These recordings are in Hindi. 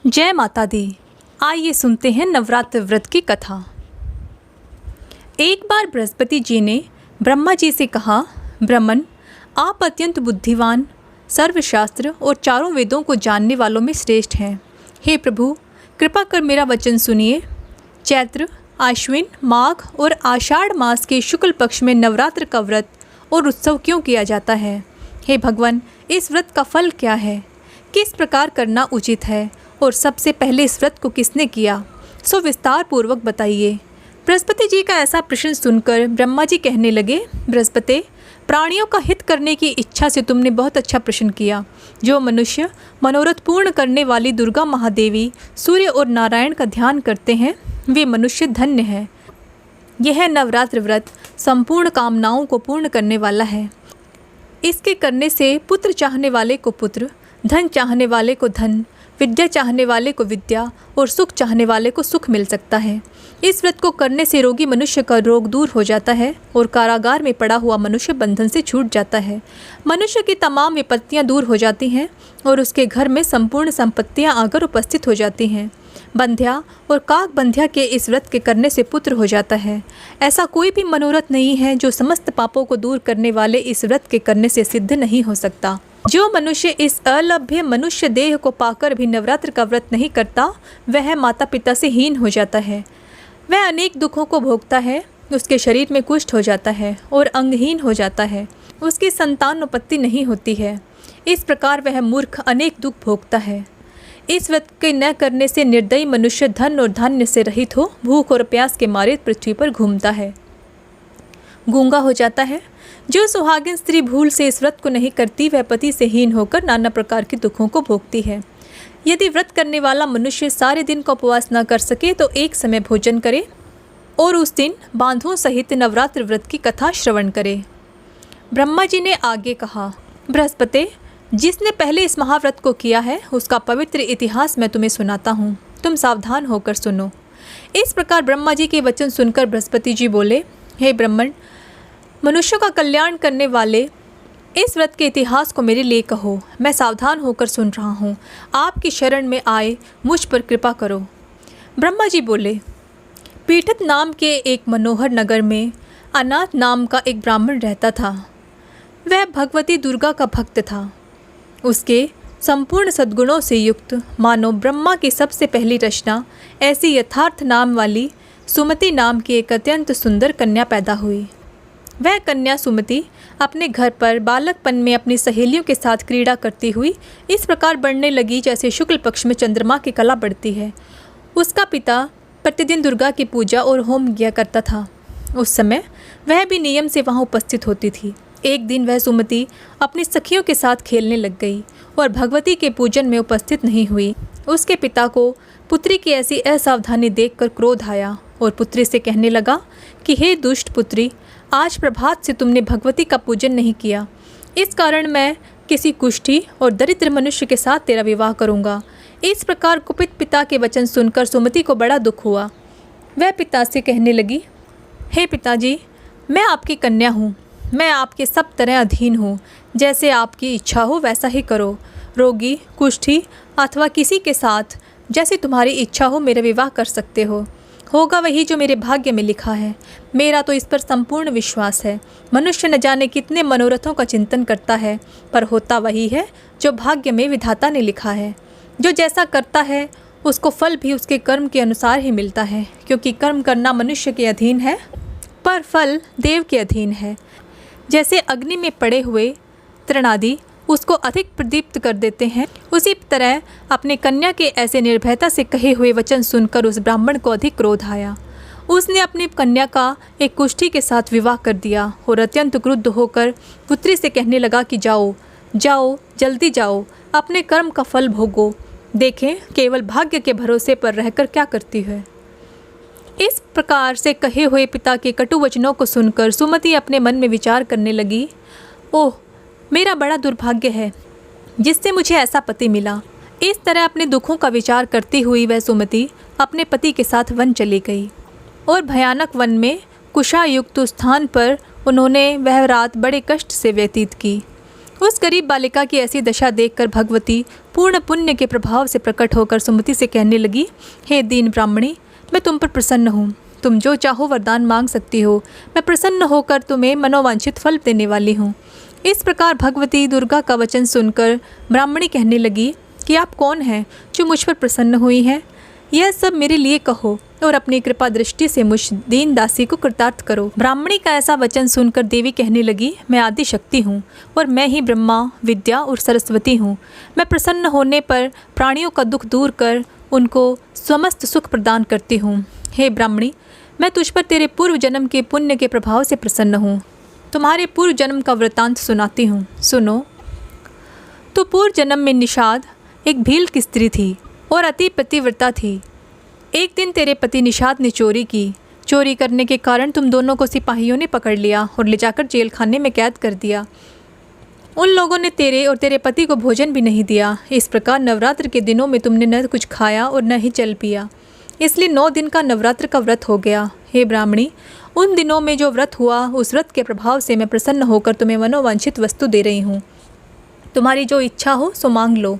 जय माता दी। आइए सुनते हैं नवरात्र व्रत की कथा। एक बार बृहस्पति जी ने ब्रह्मा जी से कहा, ब्रह्मन, आप अत्यंत बुद्धिवान, सर्वशास्त्र और चारों वेदों को जानने वालों में श्रेष्ठ हैं। हे प्रभु, कृपा कर मेरा वचन सुनिए। चैत्र, आश्विन, माघ और आषाढ़ मास के शुक्ल पक्ष में नवरात्र का व्रत और उत्सव क्यों किया जाता है? हे भगवान, इस व्रत का फल क्या है? किस प्रकार करना उचित है? और सबसे पहले इस व्रत को किसने किया? सो विस्तार पूर्वक बताइए। बृहस्पति जी का ऐसा प्रश्न सुनकर ब्रह्मा जी कहने लगे, बृहस्पति, प्राणियों का हित करने की इच्छा से तुमने बहुत अच्छा प्रश्न किया। जो मनुष्य मनोरथ पूर्ण करने वाली दुर्गा महादेवी, सूर्य और नारायण का ध्यान करते हैं, वे मनुष्य धन्य हैं। यह नवरात्र व्रत संपूर्ण कामनाओं को पूर्ण करने वाला है। इसके करने से पुत्र चाहने वाले को पुत्र, धन चाहने वाले को धन, विद्या चाहने वाले को विद्या और सुख चाहने वाले को सुख मिल सकता है। इस व्रत को करने से रोगी मनुष्य का रोग दूर हो जाता है और कारागार में पड़ा हुआ मनुष्य बंधन से छूट जाता है। मनुष्य की तमाम विपत्तियां दूर हो जाती हैं और उसके घर में संपूर्ण संपत्तियां आकर उपस्थित हो जाती हैं। बंध्या और काक बंध्या के इस व्रत के करने से पुत्र हो जाता है। ऐसा कोई भी मनोरथ नहीं है जो समस्त पापों को दूर करने वाले इस व्रत के करने से सिद्ध नहीं हो सकता। जो मनुष्य इस अलभ्य मनुष्य देह को पाकर भी नवरात्र का व्रत नहीं करता, वह माता पिता से हीन हो जाता है। वह अनेक दुखों को भोगता है। उसके शरीर में कुष्ठ हो जाता है और अंगहीन हो जाता है। उसकी संतानोत्पत्ति नहीं होती है। इस प्रकार वह मूर्ख अनेक दुख भोगता है। इस व्रत के न करने से निर्दयी मनुष्य धन और धान्य से रहित हो भूख और प्यास के मारे पृथ्वी पर घूमता है, गूंगा हो जाता है। जो सुहागिन स्त्री भूल से इस व्रत को नहीं करती, वह पति से हीन होकर नाना प्रकार के दुखों को भोगती है। यदि व्रत करने वाला मनुष्य सारे दिन का उपवास न कर सके तो एक समय भोजन करे और उस दिन बांधों सहित नवरात्र व्रत की कथा श्रवण करे। ब्रह्मा जी ने आगे कहा, बृहस्पति, जिसने पहले इस महाव्रत को किया है उसका पवित्र इतिहास मैं तुम्हें सुनाता हूँ। तुम सावधान होकर सुनो। इस प्रकार ब्रह्मा जी के वचन सुनकर बृहस्पति जी बोले, हे ब्राह्मण, मनुष्यों का कल्याण करने वाले इस व्रत के इतिहास को मेरे लिए कहो। मैं सावधान होकर सुन रहा हूँ। आपकी शरण में आए मुझ पर कृपा करो। ब्रह्मा जी बोले, पीठत नाम के एक मनोहर नगर में अनाथ नाम का एक ब्राह्मण रहता था। वह भगवती दुर्गा का भक्त था। उसके संपूर्ण सद्गुणों से युक्त मानो ब्रह्मा की सबसे पहली रचना ऐसी यथार्थ नाम वाली सुमति नाम की एक अत्यंत सुंदर कन्या पैदा हुई। वह कन्या सुमति अपने घर पर बालकपन में अपनी सहेलियों के साथ क्रीड़ा करती हुई इस प्रकार बढ़ने लगी जैसे शुक्ल पक्ष में चंद्रमा की कला बढ़ती है। उसका पिता प्रतिदिन दुर्गा की पूजा और होम किया करता था। उस समय वह भी नियम से वहाँ उपस्थित होती थी। एक दिन वह सुमति अपनी सखियों के साथ खेलने लग गई और भगवती के पूजन में उपस्थित नहीं हुई। उसके पिता को पुत्री की ऐसी असावधानी देखकर क्रोध आया और पुत्री से कहने लगा कि हे दुष्ट पुत्री, आज प्रभात से तुमने भगवती का पूजन नहीं किया। इस कारण मैं किसी कुष्ठी और दरिद्र मनुष्य के साथ तेरा विवाह करूँगा। इस प्रकार कुपित पिता के वचन सुनकर सुमति को बड़ा दुख हुआ। वह पिता से कहने लगी, हे पिताजी, मैं आपकी कन्या हूँ। मैं आपके सब तरह अधीन हूँ। जैसे आपकी इच्छा हो वैसा ही करो। रोगी, कुष्ठी अथवा किसी के साथ जैसे तुम्हारी इच्छा हो मेरा विवाह कर सकते हो। होगा वही जो मेरे भाग्य में लिखा है। मेरा तो इस पर संपूर्ण विश्वास है। मनुष्य न जाने कितने मनोरथों का चिंतन करता है, पर होता वही है जो भाग्य में विधाता ने लिखा है। जो जैसा करता है उसको फल भी उसके कर्म के अनुसार ही मिलता है, क्योंकि कर्म करना मनुष्य के अधीन है पर फल देव के अधीन है। जैसे अग्नि में पड़े हुए तृणादि उसको अधिक प्रदीप्त कर देते हैं, उसी तरह अपने कन्या के ऐसे निर्भयता से कहे हुए वचन सुनकर उस ब्राह्मण को अधिक क्रोध आया। उसने अपनी कन्या का एक कुष्ठी के साथ विवाह कर दिया और अत्यंत क्रुद्ध होकर पुत्री से कहने लगा कि जाओ जाओ, जल्दी जाओ, अपने कर्म का फल भोगो। देखें केवल भाग्य के भरोसे पर रहकर क्या करती है। इस प्रकार से कहे हुए पिता के कटु वचनों को सुनकर सुमति अपने मन में विचार करने लगी, ओह, मेरा बड़ा दुर्भाग्य है जिससे मुझे ऐसा पति मिला। इस तरह अपने दुखों का विचार करती हुई वह सुमति अपने पति के साथ वन चली गई और भयानक वन में कुशायुक्त स्थान पर उन्होंने वह रात बड़े कष्ट से व्यतीत की। उस गरीब बालिका की ऐसी दशा देखकर भगवती पूर्ण पुण्य के प्रभाव से प्रकट होकर सुमति से कहने लगी, हे दीन ब्राह्मणी, मैं तुम पर प्रसन्न हूँ। तुम जो चाहो वरदान मांग सकती हो। मैं प्रसन्न होकर तुम्हें मनोवांछित फल देने वाली हूँ। इस प्रकार भगवती दुर्गा का वचन सुनकर ब्राह्मणी कहने लगी कि आप कौन हैं जो मुझ पर प्रसन्न हुई हैं? यह सब मेरे लिए कहो और अपनी कृपा दृष्टि से मुझ दीन दासी को कृतार्थ करो। ब्राह्मणी का ऐसा वचन सुनकर देवी कहने लगी, मैं आदि शक्ति हूँ और मैं ही ब्रह्मा, विद्या और सरस्वती हूँ। मैं प्रसन्न होने पर प्राणियों का दुख दूर कर उनको समस्त सुख प्रदान करती हूँ। हे ब्राह्मणी, मैं तुझ पर तेरे पूर्व जन्म के पुण्य के प्रभाव से प्रसन्न हूँ। तुम्हारे पूर्व जन्म का वृतांत सुनाती हूँ, सुनो। तो पूर्व जन्म में निषाद एक भील की स्त्री थी और अति पतिव्रता थी। एक दिन तेरे पति निषाद ने चोरी की। चोरी करने के कारण तुम दोनों को सिपाहियों ने पकड़ लिया और ले जाकर जेल खाने में कैद कर दिया। उन लोगों ने तेरे और तेरे पति को भोजन भी नहीं दिया। इस प्रकार नवरात्र के दिनों में तुमने न कुछ खाया और न ही जल पिया, इसलिए 9 दिन का नवरात्र का व्रत हो गया। हे ब्राह्मणी, उन दिनों में जो व्रत हुआ उस व्रत के प्रभाव से मैं प्रसन्न होकर तुम्हें मनोवांछित वस्तु दे रही हूँ। तुम्हारी जो इच्छा हो सो मांग लो।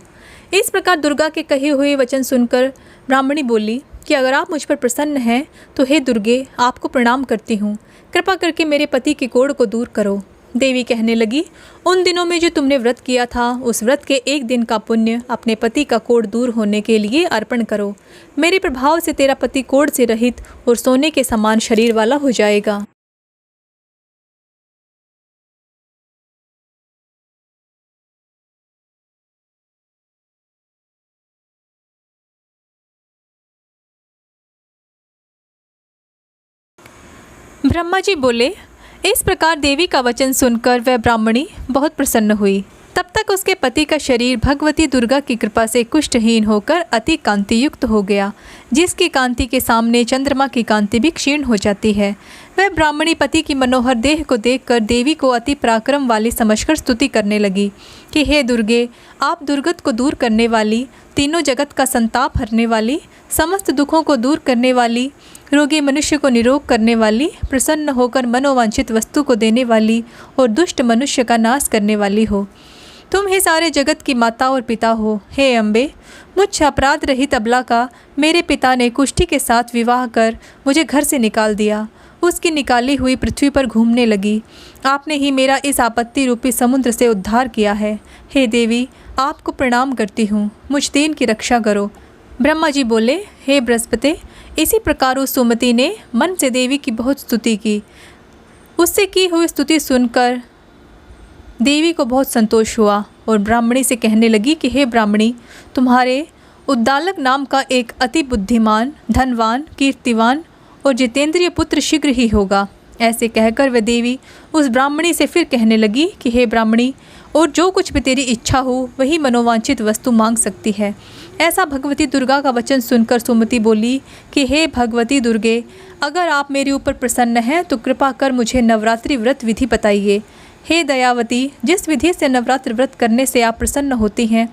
इस प्रकार दुर्गा के कहे हुए वचन सुनकर ब्राह्मणी बोली कि अगर आप मुझ पर प्रसन्न हैं तो हे दुर्गे, आपको प्रणाम करती हूँ। कृपा करके मेरे पति के कोढ़ को दूर करो। देवी कहने लगी, उन दिनों में जो तुमने व्रत किया था उस व्रत के 1 दिन का पुण्य अपने पति का कोढ़ दूर होने के लिए अर्पण करो। मेरे प्रभाव से तेरा पति कोढ़ से रहित और सोने के समान शरीर वाला हो जाएगा। ब्रह्मा जी बोले, इस प्रकार देवी का वचन सुनकर वह ब्राह्मणी बहुत प्रसन्न हुई। तब तक उसके पति का शरीर भगवती दुर्गा की कृपा से कुष्ठहीन होकर अति कांति युक्त हो गया, जिसकी कांति के सामने चंद्रमा की कांति भी क्षीण हो जाती है। वह ब्राह्मणी पति की मनोहर देह को देखकर देवी को अति पराक्रम वाली समझकर स्तुति करने लगी कि हे दुर्गे, आप दुर्गत को दूर करने वाली, तीनों जगत का संताप हरने वाली, समस्त दुखों को दूर करने वाली, रोगी मनुष्य को निरोग करने वाली, प्रसन्न होकर मनोवांछित वस्तु को देने वाली और दुष्ट मनुष्य का नाश करने वाली हो। तुम ही सारे जगत की माता और पिता हो। हे अम्बे, मुझ अपराध रहित अबला का मेरे पिता ने कुष्ठी के साथ विवाह कर मुझे घर से निकाल दिया। उसकी निकाली हुई पृथ्वी पर घूमने लगी। आपने ही मेरा इस आपत्ति रूपी समुद्र से उद्धार किया है। हे देवी, आपको प्रणाम करती हूँ, मुझ दीन की रक्षा करो। ब्रह्मा जी बोले, हे बृहस्पति, इसी प्रकार उस सुमति ने मन से देवी की बहुत स्तुति की। उससे की हुई स्तुति सुनकर देवी को बहुत संतोष हुआ और ब्राह्मणी से कहने लगी कि हे ब्राह्मणी, तुम्हारे उद्दालक नाम का एक अति बुद्धिमान, धनवान, कीर्तिवान और जितेंद्रिय पुत्र शीघ्र ही होगा। ऐसे कहकर वह देवी उस ब्राह्मणी से फिर कहने लगी कि हे ब्राह्मणी, और जो कुछ भी तेरी इच्छा हो वही मनोवांछित वस्तु मांग सकती है। ऐसा भगवती दुर्गा का वचन सुनकर सुमति बोली कि हे भगवती दुर्गे, अगर आप मेरे ऊपर प्रसन्न हैं तो कृपा कर मुझे नवरात्रि व्रत विधि बताइए। हे दयावती, जिस विधि से नवरात्र व्रत करने से आप प्रसन्न होती हैं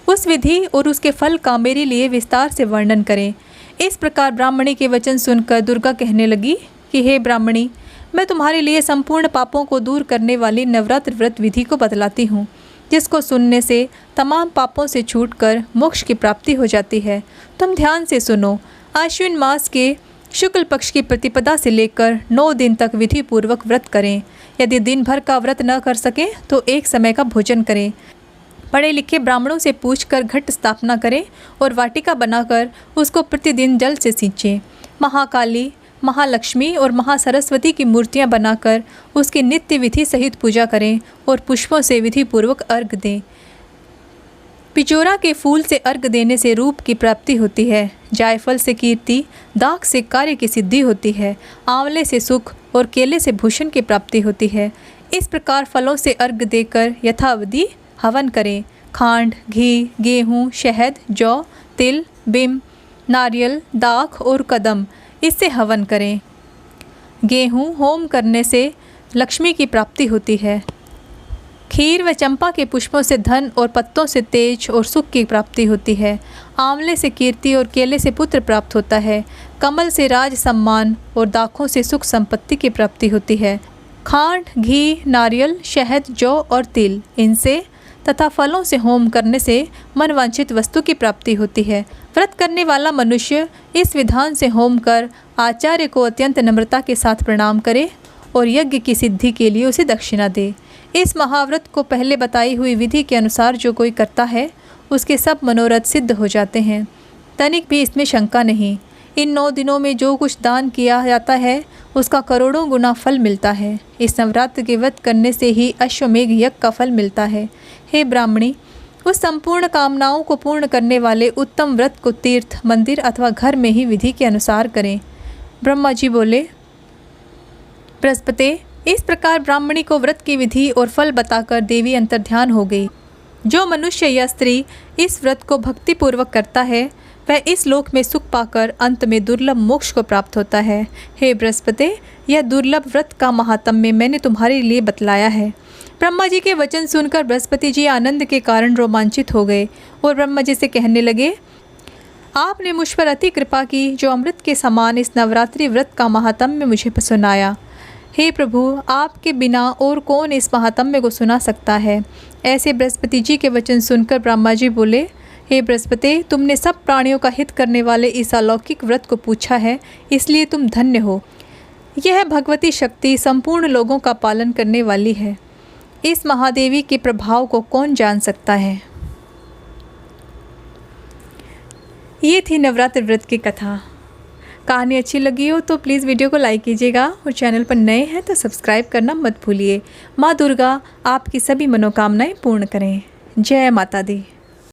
उस विधि और उसके फल का मेरे लिए विस्तार से वर्णन करें। इस प्रकार ब्राह्मणी के वचन सुनकर दुर्गा कहने लगी कि हे ब्राह्मणी, मैं तुम्हारे लिए संपूर्ण पापों को दूर करने वाली नवरात्र व्रत विधि को बतलाती हूँ, जिसको सुनने से तमाम पापों से छूटकर मोक्ष की प्राप्ति हो जाती है। तुम ध्यान से सुनो। आश्विन मास के शुक्ल पक्ष की प्रतिपदा से लेकर 9 दिन तक विधि पूर्वक व्रत करें। यदि दिन भर का व्रत न कर सकें तो एक समय का भोजन करें। पढ़े लिखे ब्राह्मणों से पूछकर घट स्थापना करें और वाटिका बनाकर उसको प्रतिदिन जल से सींचें। महाकाली, महालक्ष्मी और महासरस्वती की मूर्तियां बनाकर उसकी नित्य विधि सहित पूजा करें और पुष्पों से विधि पूर्वक अर्घ दें। पिचोरा के फूल से अर्घ देने से रूप की प्राप्ति होती है। जायफल से कीर्ति, दाख से कार्य की सिद्धि होती है, आंवले से सुख और केले से भूषण की प्राप्ति होती है। इस प्रकार फलों से अर्घ देकर यथाविधि हवन करें। खांड, घी, गेहूँ, शहद, जौ, तिल, बिम, नारियल, दाख और कदम, इससे हवन करें। गेहूँ होम करने से लक्ष्मी की प्राप्ति होती है। खीर व चंपा के पुष्पों से धन और पत्तों से तेज और सुख की प्राप्ति होती है। आंवले से कीर्ति और केले से पुत्र प्राप्त होता है। कमल से राज सम्मान और दाखों से सुख संपत्ति की प्राप्ति होती है। खांड, घी, नारियल, शहद, जौ और तिल, इनसे तथा फलों से होम करने से मनवांछित वस्तु की प्राप्ति होती है। व्रत करने वाला मनुष्य इस विधान से होम कर आचार्य को अत्यंत नम्रता के साथ प्रणाम करे और यज्ञ की सिद्धि के लिए उसे दक्षिणा दे। इस महाव्रत को पहले बताई हुई विधि के अनुसार जो कोई करता है उसके सब मनोरथ सिद्ध हो जाते हैं। तनिक भी इसमें शंका नहीं। इन 9 दिनों में जो कुछ दान किया जाता है उसका करोड़ों गुना फल मिलता है। इस नवरात्र के व्रत करने से ही अश्वमेघ यज्ञ का फल मिलता है। हे ब्राह्मणी, उस संपूर्ण कामनाओं को पूर्ण करने वाले उत्तम व्रत को तीर्थ, मंदिर अथवा घर में ही विधि के अनुसार करें। ब्रह्मा जी बोले, बृहस्पति, इस प्रकार ब्राह्मणी को व्रत की विधि और फल बताकर देवी अंतर्ध्यान हो गई। जो मनुष्य या स्त्री इस व्रत को भक्तिपूर्वक करता है वह इस लोक में सुख पाकर अंत में दुर्लभ मोक्ष को प्राप्त होता है। हे बृहस्पति, यह दुर्लभ व्रत का महात्म्य मैंने तुम्हारे लिए बतलाया है। ब्रह्मा जी के वचन सुनकर बृहस्पति जी आनंद के कारण रोमांचित हो गए और ब्रह्मा जी से कहने लगे, आपने मुझ पर अति कृपा की जो अमृत के समान इस नवरात्रि व्रत का महात्म्य मुझे सुनाया। हे प्रभु, आपके बिना और कौन इस महात्म्य को सुना सकता है। ऐसे बृहस्पति जी के वचन सुनकर ब्रह्मा जी बोले, हे बृहस्पति, तुमने सब प्राणियों का हित करने वाले इस अलौकिक व्रत को पूछा है, इसलिए तुम धन्य हो। यह भगवती शक्ति संपूर्ण लोगों का पालन करने वाली है। इस महादेवी के प्रभाव को कौन जान सकता है। ये थी नवरात्र व्रत की कथा। कहानी अच्छी लगी हो तो प्लीज़ वीडियो को लाइक कीजिएगा और चैनल पर नए हैं तो सब्सक्राइब करना मत भूलिए। माँ दुर्गा आपकी सभी मनोकामनाएं पूर्ण करें। जय माता दी।